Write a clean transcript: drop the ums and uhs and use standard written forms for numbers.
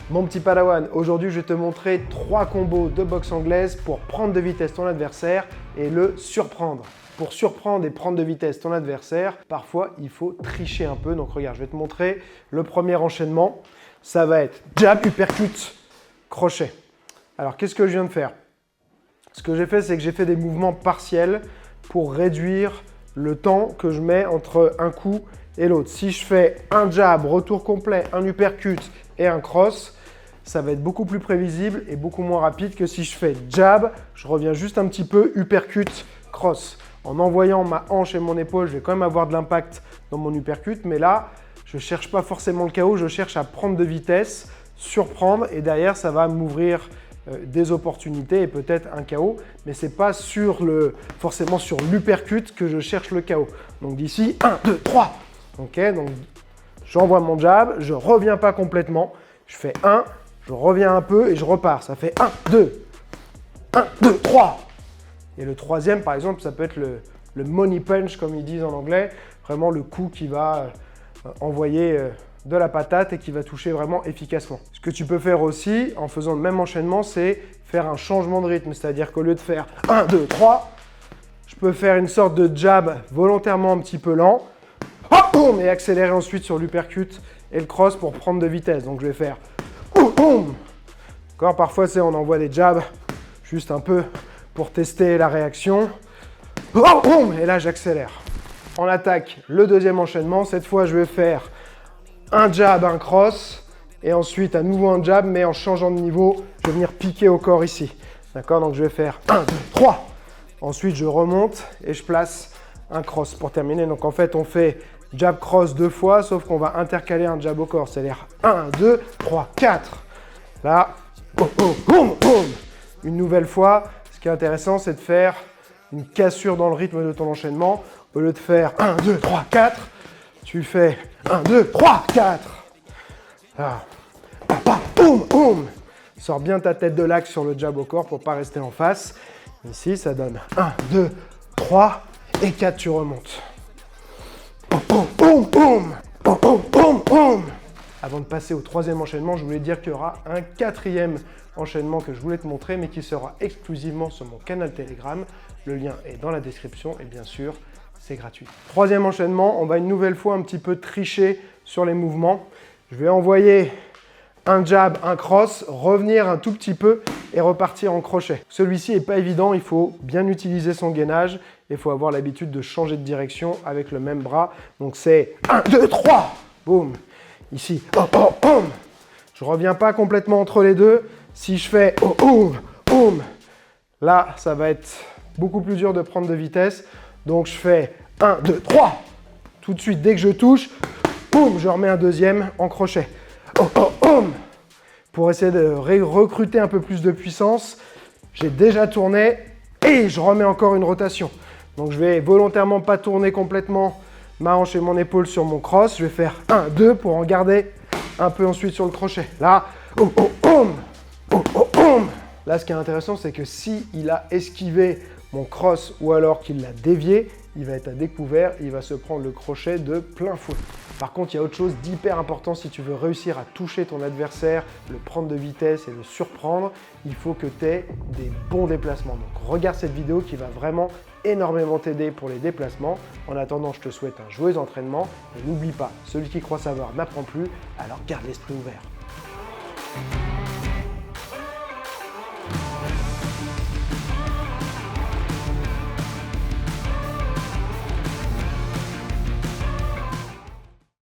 Mon petit padawan, aujourd'hui je vais te montrer 3 combos de boxe anglaise pour prendre de vitesse ton adversaire et le surprendre. Pour surprendre et prendre de vitesse ton adversaire, parfois il faut tricher un peu. Donc regarde, je vais te montrer le premier enchaînement. Ça va être jab, uppercut, crochet. Alors qu'est-ce que je viens de faire? Ce que j'ai fait, c'est que j'ai fait des mouvements partiels pour réduire le temps que je mets entre un coup et l'autre. Si je fais un jab, retour complet, un uppercut et un cross, ça va être beaucoup plus prévisible et beaucoup moins rapide que si je fais jab, je reviens juste un petit peu, uppercut, cross. En envoyant ma hanche et mon épaule, je vais quand même avoir de l'impact dans mon uppercut, mais là, je ne cherche pas forcément le KO, je cherche à prendre de vitesse, surprendre, et derrière, ça va m'ouvrir des opportunités et peut-être un KO, mais ce n'est pas forcément sur l'uppercut que je cherche le KO. Donc d'ici, 1, 2, 3. Ok, donc j'envoie mon jab, je ne reviens pas complètement, je fais 1, je reviens un peu et je repars. Ça fait 1, 2, 1, 2, 3. Et le troisième, par exemple, ça peut être le money punch, comme ils disent en anglais, vraiment le coup qui va envoyer de la patate et qui va toucher vraiment efficacement. Ce que tu peux faire aussi, en faisant le même enchaînement, c'est faire un changement de rythme. C'est-à-dire qu'au lieu de faire 1, 2, 3, je peux faire une sorte de jab volontairement un petit peu lent, hop, et accélérer ensuite sur l'uppercut et le cross pour prendre de vitesse. Donc je vais faire encore parfois, on envoie des jabs juste un peu pour tester la réaction. Et là, j'accélère. On attaque le deuxième enchaînement. Cette fois, je vais faire un jab, un cross, et ensuite à nouveau un jab, mais en changeant de niveau, je vais venir piquer au corps ici. D'accord? Donc je vais faire 1, 2, 3. Ensuite, je remonte et je place un cross pour terminer. Donc en fait, on fait jab cross 2 fois, sauf qu'on va intercaler un jab au corps. C'est-à-dire 1, 2, 3, 4. Là, une nouvelle fois. Ce qui est intéressant, c'est de faire une cassure dans le rythme de ton enchaînement. Au lieu de faire 1, 2, 3, 4, tu fais 1, 2, 3, 4. Là. Sors bien ta tête de l'axe sur le jab au corps pour ne pas rester en face. Ici, ça donne 1, 2, 3 et 4, tu remontes. Avant de passer au troisième enchaînement, je voulais dire qu'il y aura un quatrième enchaînement que je voulais te montrer, mais qui sera exclusivement sur mon canal Telegram. Le lien est dans la description et bien sûr, c'est gratuit. Troisième enchaînement, on va une nouvelle fois un petit peu tricher sur les mouvements. Je vais envoyer un jab, un cross, revenir un tout petit peu et repartir en crochet. Celui-ci n'est pas évident, il faut bien utiliser son gainage et il faut avoir l'habitude de changer de direction avec le même bras. Donc c'est 1, 2, 3, boum. Ici, je ne reviens pas complètement entre les deux. Si je fais là, ça va être beaucoup plus dur de prendre de vitesse. Donc je fais 1, 2, 3. Tout de suite, dès que je touche, je remets un deuxième en crochet. Pour essayer de recruter un peu plus de puissance, j'ai déjà tourné et je remets encore une rotation. Donc je vais volontairement pas tourner complètement ma hanche et mon épaule sur mon cross. Je vais faire 1, 2 pour en garder un peu ensuite sur le crochet. Là, Là, ce qui est intéressant, c'est que s'il a esquivé mon cross ou alors qu'il l'a dévié, il va être à découvert, il va se prendre le crochet de plein fouet. Par contre, il y a autre chose d'hyper important si tu veux réussir à toucher ton adversaire, le prendre de vitesse et le surprendre, il faut que tu aies des bons déplacements. Donc regarde cette vidéo qui va vraiment énormément t'aider pour les déplacements. En attendant, je te souhaite un joyeux entraînement et n'oublie pas, celui qui croit savoir n'apprend plus, alors garde l'esprit ouvert.